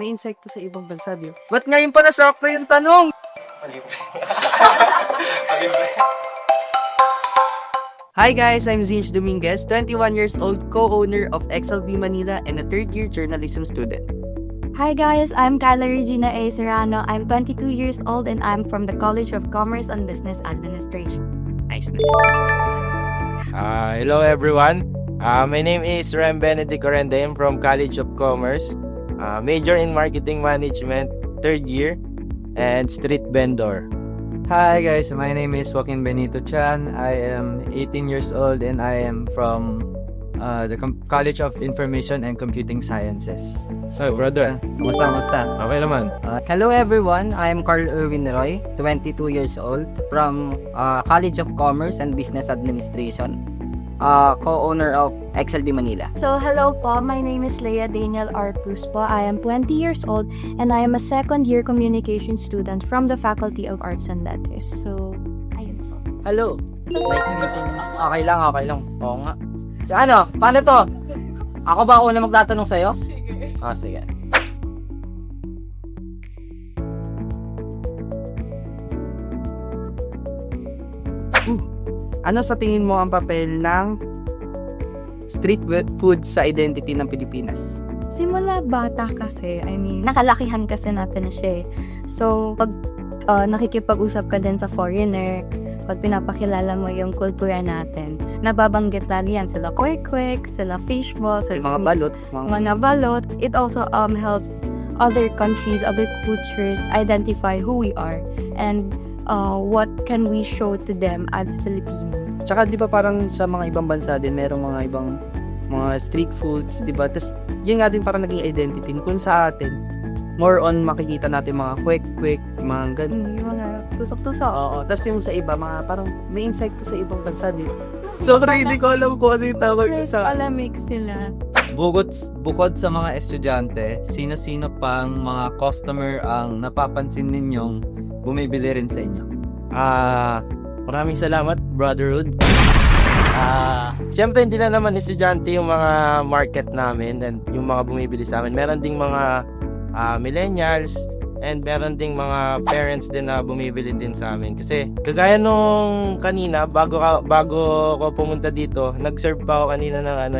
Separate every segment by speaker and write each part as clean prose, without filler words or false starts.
Speaker 1: may insekto sa ibang bansa, di ba?
Speaker 2: Ba't ngayon pa nasakto yung tanong?
Speaker 1: Hi guys, I'm Zinch Dominguez, 21 years old, co-owner of XLB Manila and a third-year journalism student.
Speaker 3: Hi guys, I'm Kyla Regina A. Serrano. I'm 22 years old and I'm from the College of Commerce and Business Administration.
Speaker 1: Nice.
Speaker 2: Hello everyone. My name is Rem Benedict Corrende. I'm from College of Commerce. Major in Marketing Management, third year, and street vendor.
Speaker 4: Hi guys, my name is Joaquin Benito Chan. I am 18 years old and I am from the College of Information and Computing Sciences.
Speaker 2: So brother,
Speaker 4: Kamusta?
Speaker 2: okay naman.
Speaker 5: Hello everyone, I'm Carl Erwin Roy, 22 years old, from College of Commerce and Business Administration, co-owner of XLB Manila.
Speaker 3: So hello po, my name is Leia Daniel R. Cruz po. I am 20 years old and I am a second year communication student from the Faculty of Arts and Letters. So, ayun po.
Speaker 5: Hello, nice meeting you. Okay lang. Oo nga. So ano, paano to? Ako ba una magtatanong sa'yo? Sige. Sige.
Speaker 1: Ano sa tingin mo ang papel ng street food sa identity ng Pilipinas?
Speaker 3: Simula bata kasi, nakalakihan kasi natin siya eh. So, pag nakikipag-usap ka din sa foreigner, pag pinapakilala mo yung kultura natin, nababanggit lalo yan. Sila kwek-kwek, sila fishball, sila
Speaker 1: Mga balot.
Speaker 3: balot. It also helps other countries, other cultures identify who we are and what can we show to them as Filipino.
Speaker 1: Tsaka di ba parang sa mga ibang bansa din, merong mga ibang mga street foods, di ba? Tapos yun nga din parang naging identity. Kung sa atin, more on makikita natin mga kwek-kwek, mga ganun.
Speaker 3: Yung mga tusok-tusok.
Speaker 1: Oo, tapos yung sa iba, mga parang may insekto sa ibang bansa din. So, hindi ko alam kung ano yung tawag sa...
Speaker 3: Alamig sila.
Speaker 4: Bukod sa mga estudyante, sino-sino pang mga customer ang napapansin ninyong bumibili rin sa inyo?
Speaker 2: Maraming salamat, Brotherhood. Siyempre hindi na naman estudyante yung mga market namin and yung mga bumibili sa amin. Meron ding mga millennials and meron ding mga parents din na bumibili din sa amin. Kasi kagaya nung kanina, bago ko pumunta dito, nag-serve pa ako kanina ng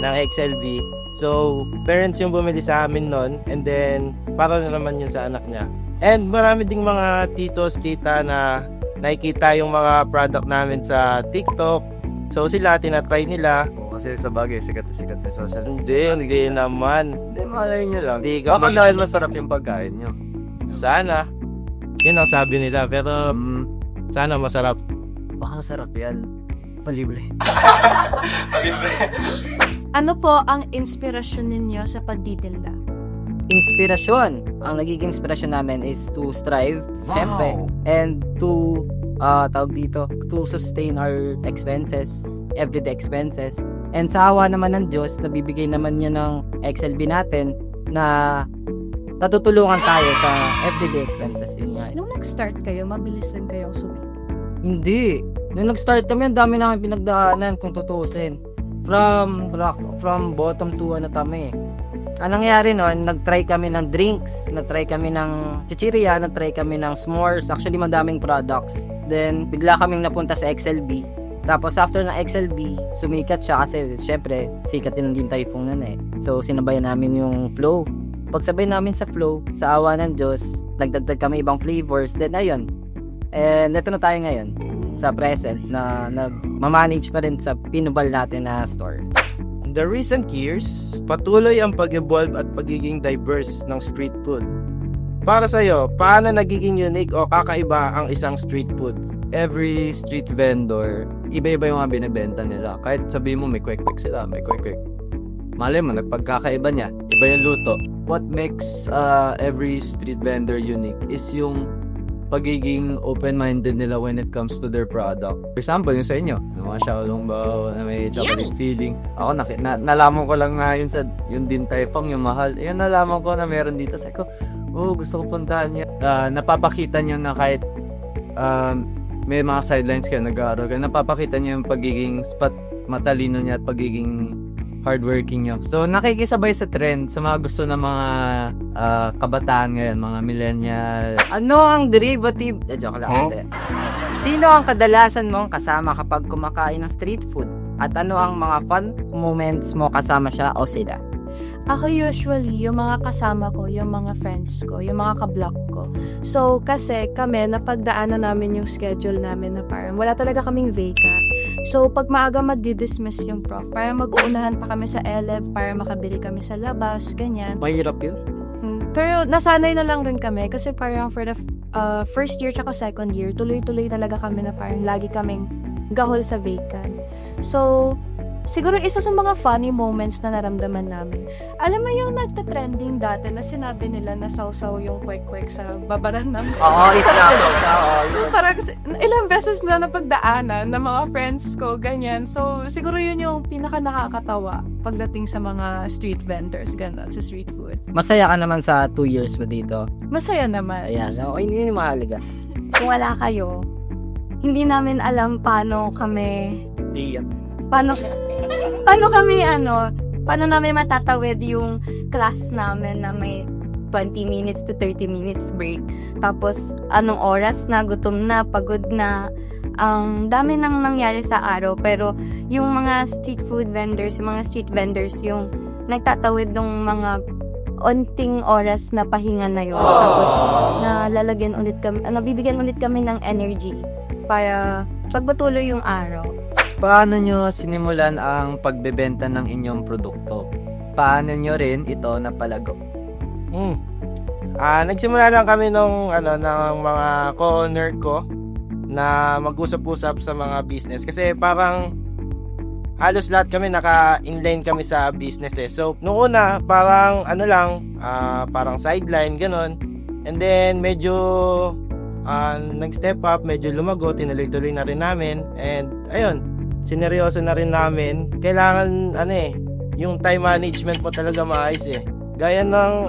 Speaker 2: ng XLB. So, parents yung bumili sa amin nun and then para na naman yun sa anak niya. And marami ding mga titos, tita na nakikita yung mga product namin sa TikTok. So sila, tinatry nila.
Speaker 4: Kasi sa bagay, sikat na social.
Speaker 2: Hindi naman.
Speaker 4: Hindi, malay nyo lang.
Speaker 2: Hindi
Speaker 4: Baka dahil masarap yung pagkain nyo.
Speaker 2: Sana. Yun ang sabi nila. Pero sana masarap.
Speaker 4: Baka sarap yan. Palibre.
Speaker 3: Ano po ang inspirasyon ninyo sa pagtitinda?
Speaker 5: Inspirasyon. Ang nagiging inspirasyon namin is to strive, syempre, and to to sustain our expenses, everyday expenses. And sa awa naman ng Diyos, nabibigay naman niya ng XLB natin na natutulungan tayo sa everyday expenses. Yun nga.
Speaker 3: Nung nag-start kayo, mabilis din kayong sumikat.
Speaker 5: Hindi. Nung nag-start kami, ang dami namin pinagdaanan kung tutuusin. From bottom to kami. Ang nangyari noon, nag-try kami ng drinks, nag-try kami ng chichirya, nag-try kami ng s'mores, actually madaming products. Then, bigla kaming napunta sa XLB. Tapos after ng XLB, sumikat siya kasi syempre, sikat din din Typhoon nun eh. So, sinabayan namin yung flow. Pagsabay namin sa flow, sa awa ng Diyos, nagdagdag kami ibang flavors, then ayun. And ito na tayo ngayon, sa present, na nag-manage pa rin sa pinubal natin na store.
Speaker 2: In the recent years, patuloy ang pag-evolve at pagiging diverse ng street food. Para sa'yo, paano nagiging unique o kakaiba ang isang street food?
Speaker 4: Every street vendor, iba-iba yung mga binibenta nila. Kahit sabihin mo may kwek-kwek sila, may kwek-kwek. Malay mo, nagpagkakaiba niya. Iba yung luto. What makes every street vendor unique is yung pagiging open-minded nila when it comes to their product. For example, yung sa inyo, yung mga Xiaolong Bao na may chocolate feeling. Ako, nalaman ko lang nga yun sa yung Din Tai Fung, yung mahal. Yun, nalaman ko na meron dito. Sabi ko, gusto ko puntahan niya. Napapakita niyo na kahit may mga sidelines kayo, nag-aaral kayo, napapakita niyo yung pagiging matalino niya at pagiging hardworking nyo. So, nakikisabay sa trend sa mga gusto ng mga kabataan ngayon, mga millennial.
Speaker 5: Ano ang derivative? Joke lang. Hindi. Sino ang kadalasan mong kasama kapag kumakain ng street food? At ano ang mga fun moments mo kasama siya o sila?
Speaker 6: Ako usually, yung mga kasama ko, yung mga friends ko, yung mga kablock ko. So, kasi kami, napagdaanan namin yung schedule namin na parang wala talaga kaming vacant. So, pag maaga magdi-dismiss yung prof, parang mag-uunahan pa kami sa LF para makabili kami sa labas, ganyan.
Speaker 5: Mahirap yun.
Speaker 6: Pero nasanay na lang rin kami kasi parang for the first year tsaka second year, tuloy-tuloy talaga kami na parang lagi kaming gahol sa vacant. So, siguro isa sa mga funny moments na naramdaman namin. Alam mo yung nagta-trending dati na sinabi nila na sausaw yung kwek-kwek sa babaran ng...
Speaker 5: Oo, isa na ako.
Speaker 6: Parang ilang beses na napagdaanan ng mga friends ko, ganyan. So, siguro yun yung pinaka nakakatawa pagdating sa mga street vendors, gano'n, sa street food.
Speaker 5: Masaya ka naman sa 2 years mo dito.
Speaker 6: Masaya naman.
Speaker 5: Ayan, so, yun yung mahalaga.
Speaker 3: Kung wala kayo, hindi namin alam paano kami paano namin matatawid yung class namin na may 20 minutes to 30 minutes break. Tapos, anong oras na, gutom na, pagod na. Ang dami nang nangyari sa araw. Pero, yung mga street food vendors, yung nagtatawid ng mga onting oras na pahinga na yun. Tapos, bibigyan ulit kami ng energy para pagpatuloy yung araw.
Speaker 4: Paano nyo sinimulan ang pagbebenta ng inyong produkto? Paano nyo rin ito napalago?
Speaker 2: Nagsimula lang kami ng mga co-owner ko na mag-usap-usap sa mga business kasi parang halos lahat kami naka-inline kami sa business eh. So, nung una, parang parang sideline, ganun. And then, medyo nag-step up, medyo lumago, tinuloy-tuloy na rin namin. And, ayun, sineryoso na rin namin. Kailangan, yung time management mo talaga maayos eh. Gaya ng,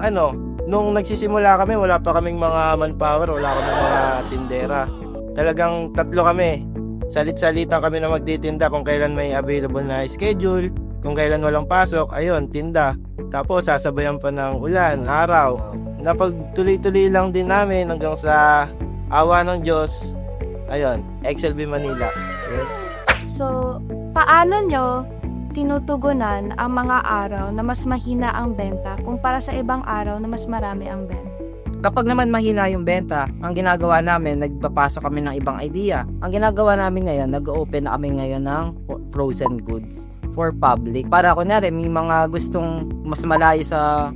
Speaker 2: nung nagsisimula kami, wala pa kaming mga manpower, wala kaming mga tindera. Talagang 3 kami. Salit-salitan kami na magtitinda kung kailan may available na schedule, kung kailan walang pasok, ayun, tinda. Tapos sasabayan pa ng ulan, araw. Napagtuloy-tuloy lang din namin hanggang sa awa ng Diyos. Ayun, XLB Manila. Yes.
Speaker 6: So, paano nyo tinutugunan ang mga araw na mas mahina ang benta kumpara sa ibang araw na mas marami ang benta?
Speaker 5: Kapag naman mahina yung benta, ang ginagawa namin, nagpapasok kami ng ibang idea. Ang ginagawa namin ngayon, nag-open na kami ngayon ng frozen goods for public. Para kunyari, may mga gustong mas malayo sa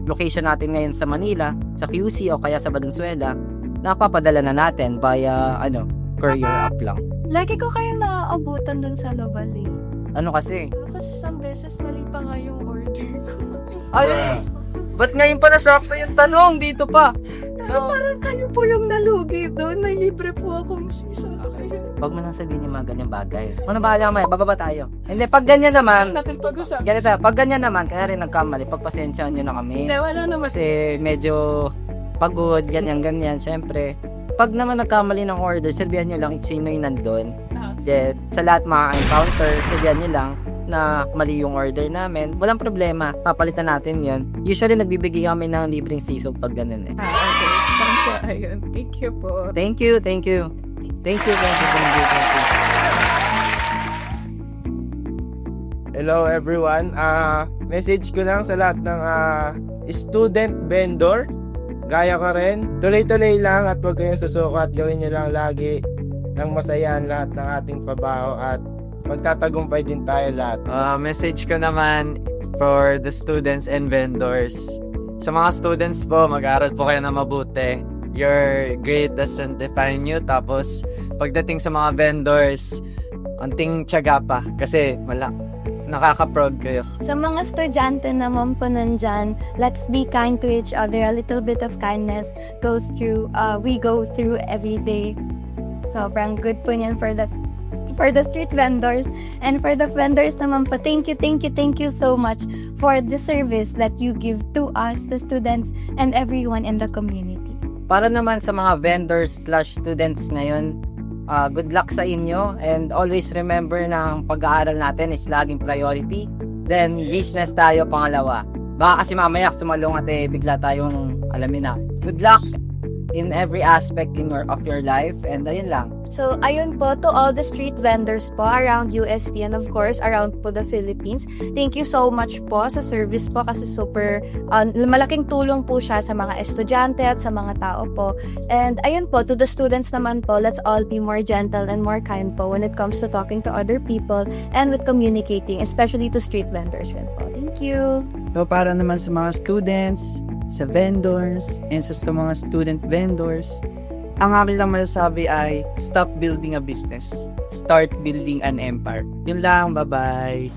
Speaker 5: location natin ngayon sa Manila, sa QC o kaya sa Valenzuela, napapadala na natin via courier app lang.
Speaker 6: Lagi ko kayong naaabutan dun sa Laval eh.
Speaker 5: Ano kasi?
Speaker 6: Tapos isang beses mali pa nga yung order ko.
Speaker 5: Ay, ba't ngayon pa nasakto yung tanong dito pa?
Speaker 6: So, parang kayo po yung nalugi doon. May libre po akong sasakay.
Speaker 5: Huwag mo nang sabihin yung mga ganyang bagay. Ano ba alam mo, bababa tayo. Hindi, pag ganyan naman,
Speaker 6: Natin pag-usap.
Speaker 5: ganito, pag ganyan naman, kaya rin nagkamali, pagpasensyahan nyo na kami.
Speaker 6: Hindi, wala naman.
Speaker 5: Kasi medyo pagod, ganyan, syempre. Pag naman nagkamali ng order, sabihan nyo lang sino yung nandun. Then, sa lahat mga encounter, sabihan nyo lang na mali yung order namin. Walang problema, papalitan natin yon. Usually, nagbibigay kami ng libreng sisog pag ganun eh.
Speaker 6: Okay. Parang siya, ayun. Thank you po.
Speaker 5: Thank you.
Speaker 2: Hello everyone. Message ko lang sa lahat ng student vendor. Gaya ka rin. Tuloy-tuloy lang at huwag kayong susukat. Gawin nyo lang lagi ng masayaan lahat ng ating trabaho at magtatagumpay din tayo lahat.
Speaker 4: Message ko naman for the students and vendors. Sa mga students po, mag-aaral po kayo na mabuti. Your grade doesn't define you. Tapos, pagdating sa mga vendors, konting tiyaga pa. Kasi, nakaka-proud kayo.
Speaker 3: Sa mga estudyante naman po nandyan, let's be kind to each other. A little bit of kindness we go through every day. Sobrang good po niyan for the street vendors. And for the vendors naman po, thank you so much for the service that you give to us, the students, and everyone in the community.
Speaker 5: Para naman sa mga vendors/students ngayon, good luck sa inyo and always remember na ang pag-aaral natin is laging priority Then, business tayo, pangalawa. Baka kasi mamaya sumalungat bigla tayong alamin na. Good luck in every aspect of your life, and ayun lang.
Speaker 6: So, ayun po to all the street vendors po around UST and of course around po the Philippines. Thank you so much po sa service po kasi super malaking tulong po siya sa mga estudyante at sa mga tao po. And ayun po, to the students naman po, let's all be more gentle and more kind po when it comes to talking to other people and with communicating, especially to street vendors rin po. Thank you!
Speaker 1: So para naman sa mga students, sa vendors, and sa mga student vendors, ang akin lang masasabi ay stop building a business. Start building an empire. Yun lang, bye-bye.